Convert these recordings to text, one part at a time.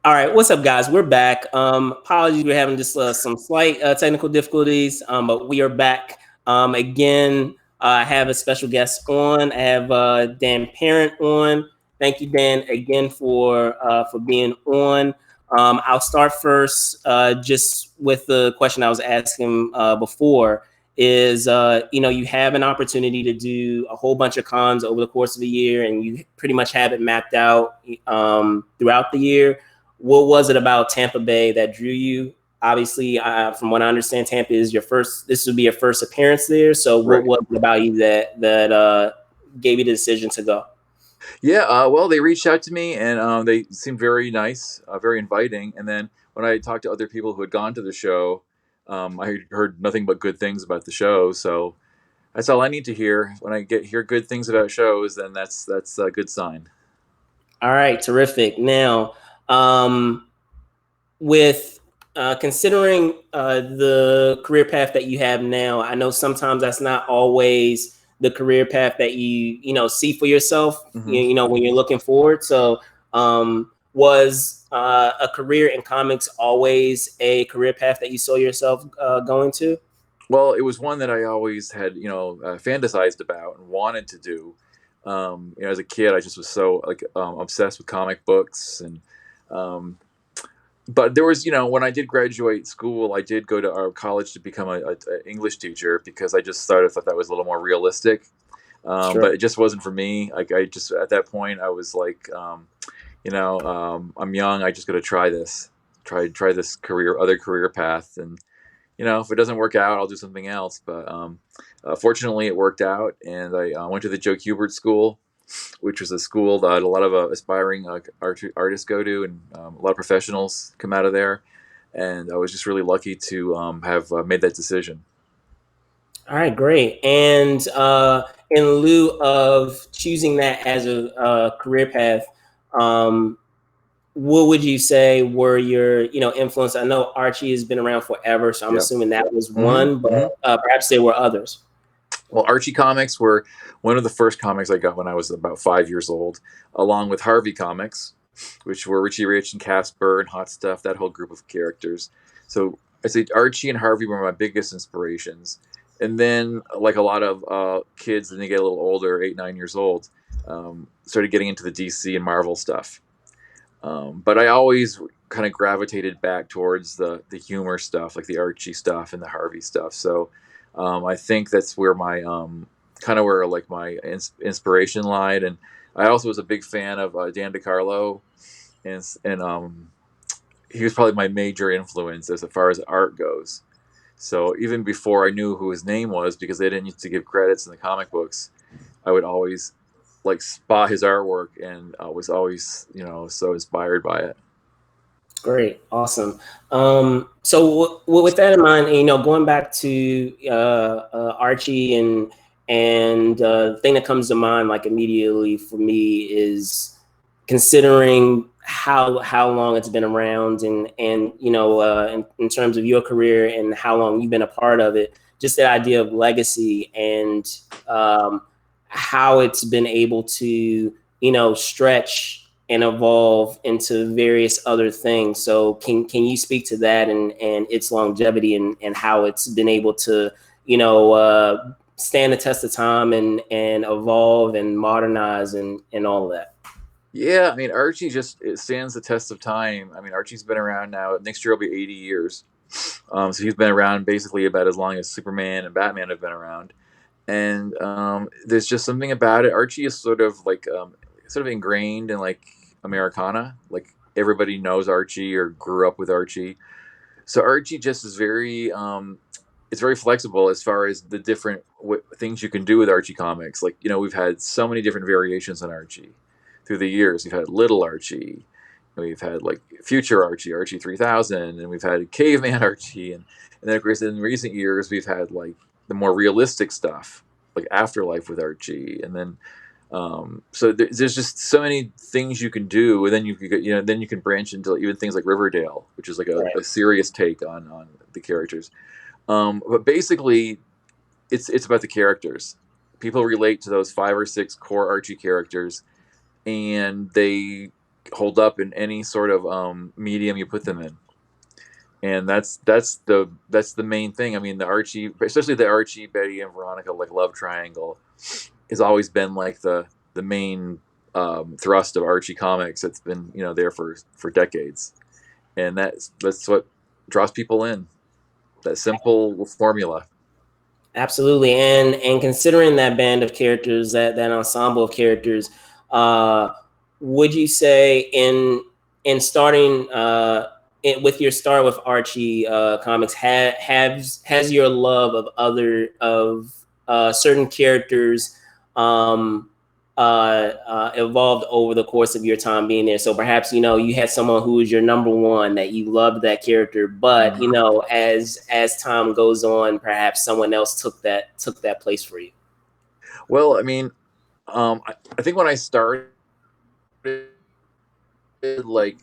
All right, what's up, guys? We're back. Apologies, we're having just some slight technical difficulties, but we are back again. I have a special guest on. I have Dan Parent on. Thank you, Dan, again for being on. I'll start first, just with the question I was asking before. Is you have an opportunity to do a whole bunch of cons over the course of a year, and you pretty much have it mapped out throughout the year. What was it about Tampa Bay that drew you? Obviously, from what I understand, Tampa is your first. This would be your first appearance there. So, what Right. was it about you that gave you the decision to go? Yeah. Well, they reached out to me, and they seemed very nice, very inviting. And then when I talked to other people who had gone to the show, I heard nothing but good things about the show. So that's all I need to hear. When I hear good things about shows, then that's a good sign. All right, terrific. Now, um, with considering the career path that you have now, I know sometimes that's not always the career path that you see for yourself. Hmm. When you're looking forward. So, was a career in comics always a career path that you saw yourself going to? Well, it was one that I always had, fantasized about and wanted to do. As a kid, I just was so obsessed with comic books, and um, but there was, when I did graduate school, I did go to our college to become a English teacher because I just thought that was a little more realistic. But Sure. it just wasn't for me. Like I just at that point, I was like, I'm young. I just got to try this other career path, and if it doesn't work out, I'll do something else. But fortunately, it worked out, and I went to the Joe Kubert School, which was a school that a lot of aspiring artists go to, and a lot of professionals come out of there. And I was just really lucky to have made that decision. All right, great. And in lieu of choosing that as a career path, um, what would you say were your influence? I know Archie has been around forever, so I'm Yep. assuming that was Hmm. one, but Hmm. perhaps there were others. Well, Archie Comics were one of the first comics I got when I was about 5 years old, along with Harvey Comics, which were Richie Rich and Casper and Hot Stuff, that whole group of characters. So I say Archie and Harvey were my biggest inspirations. And then, like a lot of kids, when they get a little older, 8, 9 years old, started getting into the DC and Marvel stuff. But I always kind of gravitated back towards the humor stuff, like the Archie stuff and the Harvey stuff. So I think that's where my kind of where like my inspiration lied. And I also was a big fan of Dan DeCarlo, and he was probably my major influence as far as art goes. So even before I knew who his name was, because they didn't used to give credits in the comic books, I would always like spot his artwork, and was always so inspired by it. Great, awesome. So with that in mind, going back to Archie and the thing that comes to mind like immediately for me is considering how long it's been around and in terms of your career and how long you've been a part of it, just the idea of legacy and how it's been able to stretch and evolve into various other things. So can you speak to that and its longevity and how it's been able to stand the test of time and evolve and modernize and all of that? Yeah, I mean Archie just it stands the test of time. I mean Archie's been around now. Next year will be 80 years. So he's been around basically about as long as Superman and Batman have been around. And there's just something about it. Archie is sort of ingrained in like Americana. Like everybody knows Archie or grew up with Archie. So Archie just is very it's very flexible as far as the different things you can do with Archie comics. Like we've had so many different variations on Archie through the years. We've had Little Archie, we've had like Future Archie, Archie 3000, and we've had Caveman Archie, and then of course in recent years we've had like the more realistic stuff like Afterlife with Archie, and then so there's just so many things you can do, and then then you can branch into even things like Riverdale, which is like Right. a serious take on the characters. But basically, it's about the characters. People relate to those 5 or 6 core Archie characters, and they hold up in any sort of medium you put them in. And that's the main thing. I mean, the Archie, especially the Archie, Betty, and Veronica like love triangle, has always been like the main thrust of Archie Comics. It's been there for decades, and that's what draws people in. That simple formula. Absolutely, and considering that band of characters, that ensemble of characters, uh, would you say in starting with your start with Archie comics, has your love of certain characters um, evolved over the course of your time being there? So perhaps you had someone who was your number one, that you loved that character, but as time goes on, perhaps someone else took that place for you. Well, I mean, I think when I started, like,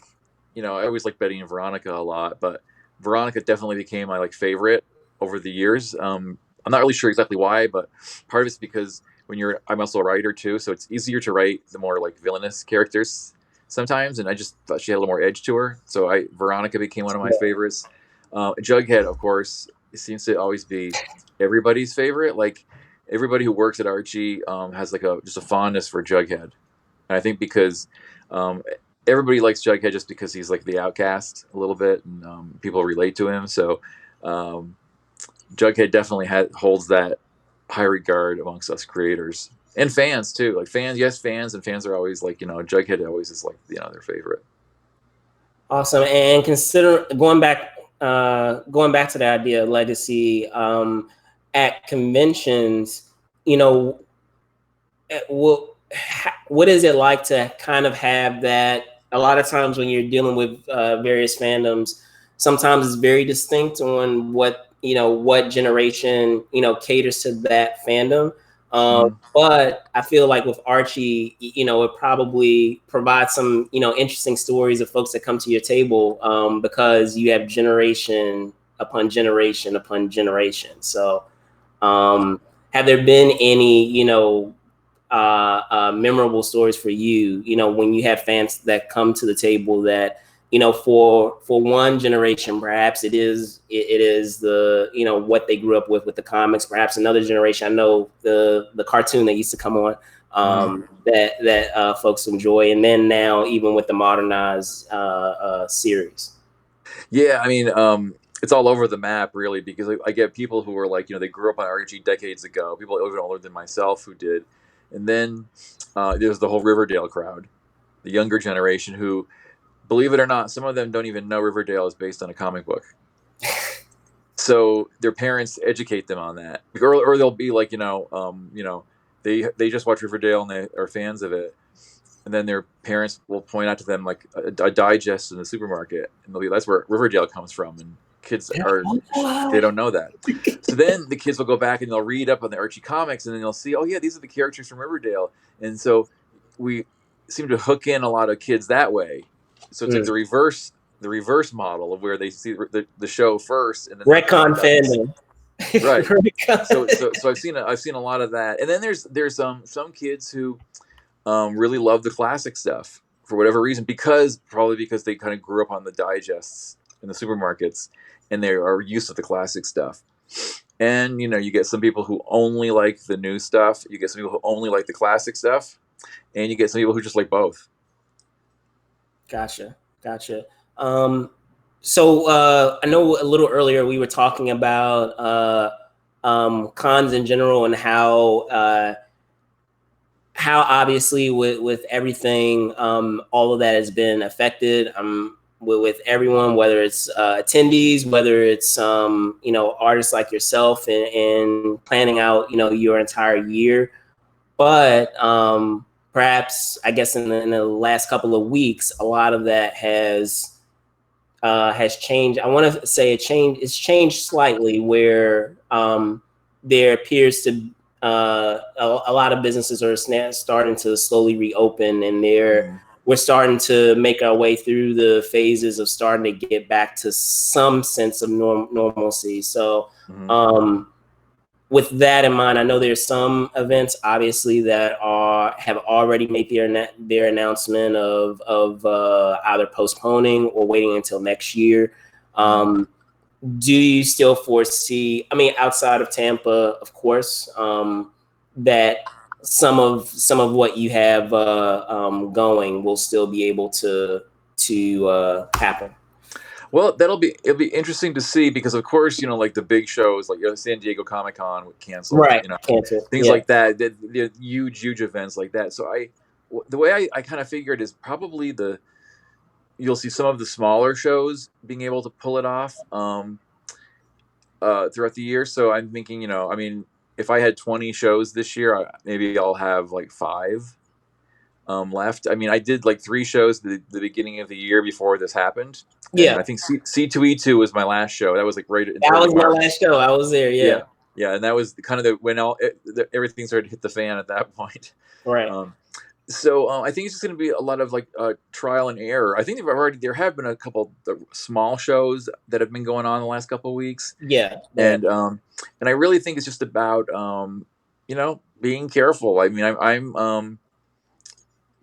I always liked Betty and Veronica a lot, but Veronica definitely became my like favorite over the years. I'm not really sure exactly why, but part of it's because I'm also a writer too, so it's easier to write the more like villainous characters sometimes, and I just thought she had a little more edge to her. So Veronica became one of my favorites. Jughead, of course, seems to always be everybody's favorite. Like everybody who works at Archie has like just a fondness for Jughead, and I think because um, everybody likes Jughead just because he's like the outcast a little bit, and people relate to him. So um, Jughead definitely holds that high regard amongst us creators and fans too. Like fans, yes, fans are always like Jughead always is like their favorite. Awesome. And consider going back to the idea of legacy, at conventions, you know, what is it like to kind of have that? A lot of times when you're dealing with various fandoms, sometimes it's very distinct on what generation caters to that fandom. Mm-hmm. But I feel like with Archie, it probably provides some interesting stories of folks that come to your table, because you have generation upon generation upon generation. So have there been any memorable stories for you, when you have fans that come to the table that, for one generation, perhaps it is the, what they grew up with the comics, perhaps another generation, I know the cartoon that used to come on, that folks enjoy. And then now, even with the modernized series. Yeah, I mean, it's all over the map really because I get people who are like, they grew up on Archie decades ago. People even older than myself who did, and then there's the whole Riverdale crowd, the younger generation who, believe it or not, some of them don't even know Riverdale is based on a comic book. So their parents educate them on that, or they'll be like, they just watch Riverdale and they are fans of it, and then their parents will point out to them like a digest in the supermarket, and they'll be, that's where Riverdale comes from, and they don't know that. So then the kids will go back and they'll read up on the Archie comics, and then they'll see, oh yeah, these are the characters from Riverdale, and so we seem to hook in a lot of kids that way. So it's like the reverse model of where they see the show first and then Retcon fandom. right. So I've seen a lot of that, and then there's some kids who really love the classic stuff for whatever reason, probably because they kind of grew up on the digests in the supermarkets and they are used to the classic stuff. And you get some people who only like the new stuff, you get some people who only like the classic stuff, and you get some people who just like both. Gotcha. So I know a little earlier we were talking about cons in general, and how obviously with everything, all of that has been affected, with everyone, whether it's attendees, whether it's artists like yourself, and planning out your entire year. But perhaps, I guess, in the last couple of weeks, a lot of that has changed. I want to say it's changed slightly, where there appears to a lot of businesses are starting to slowly reopen, and we're starting to make our way through the phases of starting to get back to some sense of normalcy. So with that in mind, I know there's some events obviously that have already made their announcement of either postponing or waiting until next year. Do you still foresee, I mean, outside of Tampa, of course, that some of what you have going will still be able to happen? Well, it'll be interesting to see, because of course, you know, like the big shows like, you know, San Diego Comic Con canceled, Right, you know, cancel. things Yeah, like that, the huge events like that. So the way I kind of figured is probably you'll see some of the smaller shows being able to pull it off throughout the year. So I'm thinking, you know, I mean, if I had 20 shows this year, maybe I'll have like 5 left. I mean, I did like 3 shows the beginning of the year before this happened, and yeah. I think C2E2 was my last show. That was like right in That early was my March. last show. I was there. Yeah, Yeah. yeah, and that was kind of when everything started to hit the fan at that point. Right. Um, I think it's just going to be a lot of like trial and error. I think there have been a couple small shows that have been going on the last couple of weeks, Yeah. Yeah. and I really think it's just about you know, being careful. I mean, I'm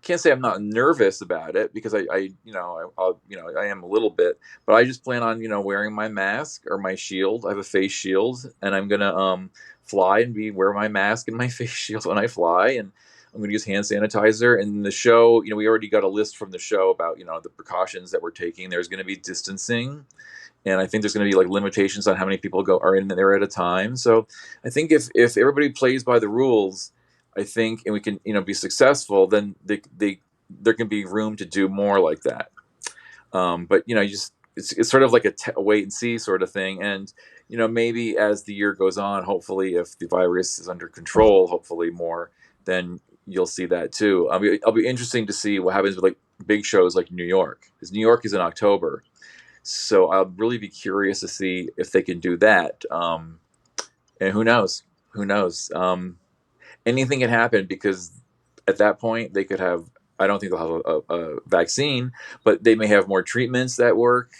can't say I'm not nervous about it, because I you know, I'll, you know, I am a little bit, but I just plan on, you know, wearing my mask or my shield. I have a face shield, and I'm gonna fly and wear my mask and my face shield when I fly, and I'm gonna use hand sanitizer. And the show, you know, we already got a list from the show about, you know, the precautions that we're taking. There's gonna be distancing, and I think there's going to be like limitations on how many people are in there at a time. So I think if everybody plays by the rules, I think, and we can, you know, be successful, then there can be room to do more like that. But you know, it's sort of like a wait and see sort of thing. And you know, maybe as the year goes on, hopefully, if the virus is under control, hopefully more, then you'll see that too. I'll be interesting to see what happens with like big shows like New York, because New York is in October. So I'll really be curious to see if they can do that. And who knows? Who knows? Anything can happen, because at that point they could have. I don't think they'll have a vaccine, but they may have more treatments that work.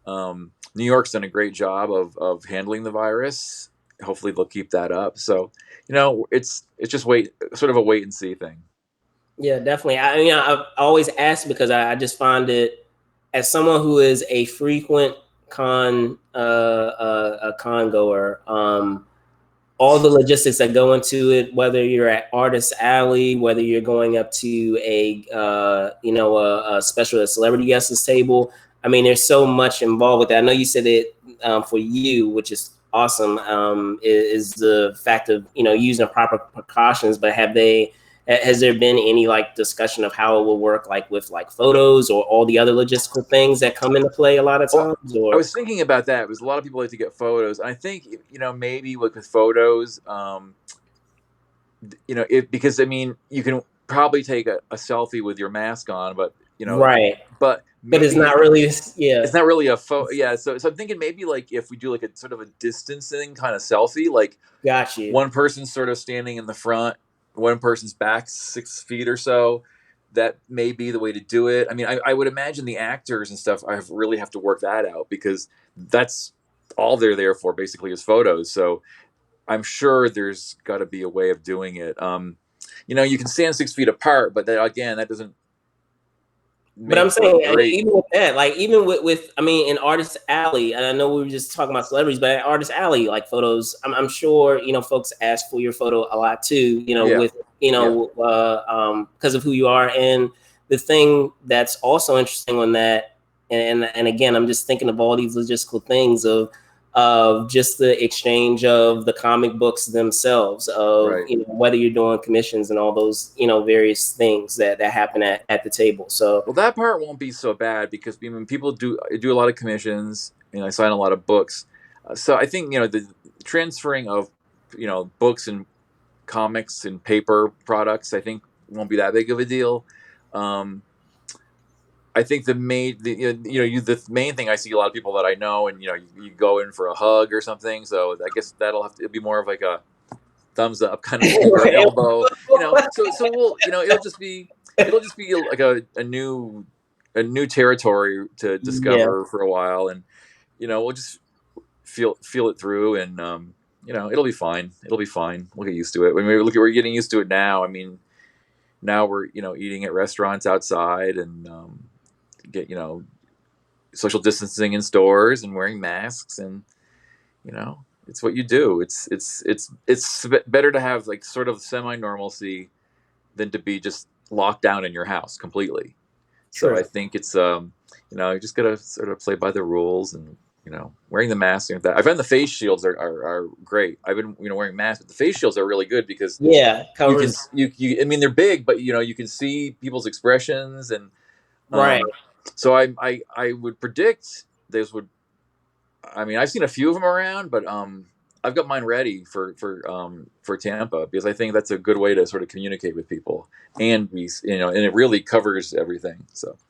New York's done a great job of handling the virus. Hopefully they'll keep that up. So you know, it's just sort of a wait and see thing. Yeah, definitely. I mean, I've always asked because I just find it, as someone who is a frequent a con goer, all the logistics that go into it, whether you're at Artist Alley, whether you're going up to a special celebrity guests table. I mean, there's so much involved with that. I know you said it for you, which is awesome, is the fact of, you know, using proper precautions. But has there been any like discussion of how it will work, like with like photos or all the other logistical things that come into play a lot of Well, times? I Or was thinking about that, because a lot of people like to get photos, and I think, you know, maybe with photos, you know, because I mean, you can probably take a selfie with your mask on, but you know, right, but but it's maybe not really. Yeah, it's not really a photo. Yeah, so I'm thinking maybe like if we do like a sort of a distancing kind of selfie, like got you. one person's sort of standing in the front, one person's back 6 feet or so. That may be the way to do it. I mean, I would imagine the actors and stuff, really have to work that out, because that's all they're there for, basically, is photos. So I'm sure there's got to be a way of doing it. You know, you can stand 6 feet apart, but that doesn't But I'm make for a saying, I mean, great. even with that, like even with I mean, in Artist Alley, and I know we were just talking about celebrities, but at Artist Alley, like photos, I'm sure, you know, folks ask for your photo a lot too, you know, Yeah, with, you yeah. know, because of who you are. And the thing that's also interesting on that, and again, I'm just thinking of all these logistical things of just the exchange of the comic books themselves, of, Right. you know, whether you're doing commissions and all those, you know, various things that happen at the table. So Well, that part won't be so bad, because I mean, people do a lot of commissions, and I sign a lot of books. So I think, you know, the transferring of, you know, books and comics and paper products, I think, won't be that big of a deal. Um, I think the main thing, I see a lot of people that I know, and you know, you go in for a hug or something. So I guess it'll be more of like a thumbs up kind of thing, or an elbow, you know. So we'll, you know, it'll just be like a new territory to yeah. discover for a while, and you know, we'll just feel it through, and you know, it'll be fine. It'll be fine. We'll get used to it. When we look at, we're getting used to it now. I mean, now we're, you know, eating at restaurants outside and get, you know, social distancing in stores and wearing masks, and you know, it's what you do. It's better to have like sort of semi normalcy than to be just locked down in your house completely. So True. I think it's you know, you just gotta sort of play by the rules, and you know, wearing the mask and that. I find the face shields are great. I've been, you know, wearing masks, but the face shields are really good because Yeah, you can covers. you I mean they're big, but you know, you can see people's expressions, and Right. so I would predict those would. I mean, I've seen a few of them around, but I've got mine ready for Tampa because I think that's a good way to sort of communicate with people and be, you know, and it really covers everything. So we'll see.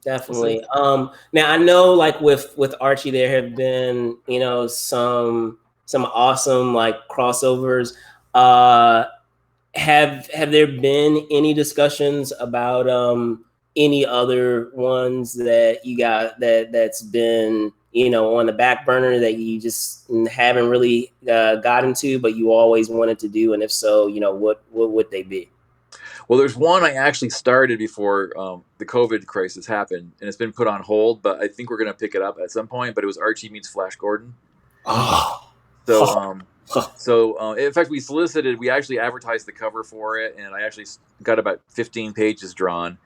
Definitely. Now I know, like with Archie, there have been, you know, some awesome like crossovers. Uh, have there been any discussions about any other ones that you got that's been, you know, on the back burner that you just haven't really gotten to, but you always wanted to do? And if so, you know, what would they be? Well, there's one I actually started before the COVID crisis happened, and it's been put on hold. But I think we're going to pick it up at some point. But it was Archie meets Flash Gordon. Oh, So, in fact, we actually advertised the cover for it, and I actually got about 15 pages drawn.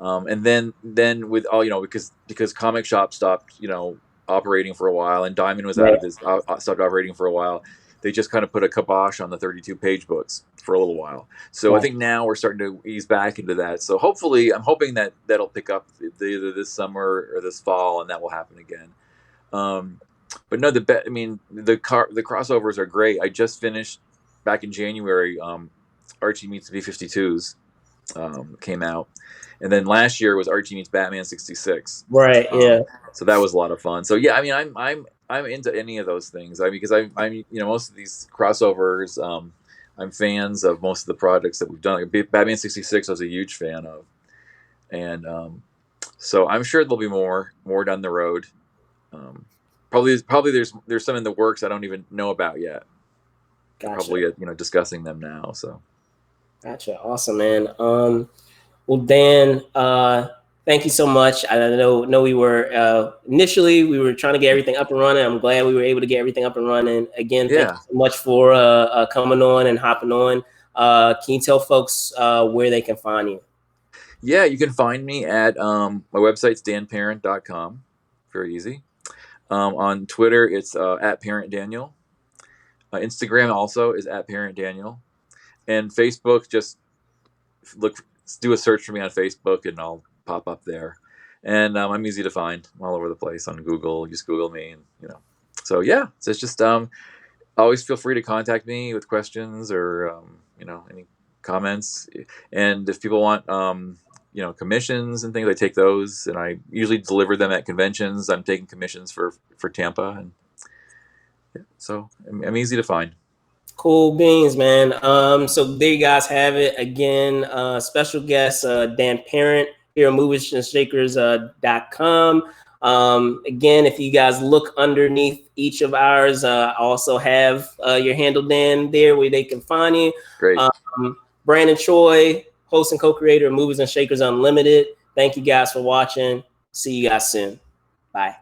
And then with all, you know, because Comic Shop stopped, you know, operating for a while, and Diamond was out right. of this, stopped operating for a while. They just kind of put a kibosh on the 32 page books for a little while. So I Right. think now we're starting to ease back into that. So hopefully, I'm hoping that that'll pick up either this summer or this fall, and that will happen again. Um, but no, I mean, the crossovers are great. I just finished back in January. Archie meets B-52s came out, and then last year was Archie meets Batman 66. Right. Yeah. So that was a lot of fun. So yeah, I mean, I'm into any of those things. I mean, because I'm you know, most of these crossovers. I'm fans of most of the projects that we've done. Like Batman 66, I was a huge fan of, and so I'm sure there'll be more down the road. Probably there's some in the works I don't even know about yet. They're Gotcha. probably, you know, discussing them now. So Gotcha. Awesome, man. Well, Dan, thank you so much. I know we were initially we were trying to get everything up and running. I'm glad we were able to get everything up and running. Again, thank you yeah, so much for coming on and hopping on. Can you tell folks where they can find you? yeah, you can find me at my website's danparent.com. Very easy. On Twitter, it's at Parent Daniel. Instagram also is at Parent Daniel, and Facebook, just look, do a search for me on Facebook, and I'll pop up there. And I'm easy to find. I'm all over the place on Google. Just Google me, and you know. So yeah, so it's just always feel free to contact me with questions or you know, any comments. And if people want you know, commissions and things, I take those, and I usually deliver them at conventions. I'm taking commissions for Tampa, and yeah, so I'm easy to find. Cool beans, man. So there you guys have it again. Special guest Dan Parent here at moviesandshakers.com. Again, if you guys look underneath each of ours, I also have your handle, Dan, there where they can find you. Great. Brandon Choi, host and co-creator of Movies and Shakers Unlimited. Thank you guys for watching. See you guys soon. Bye.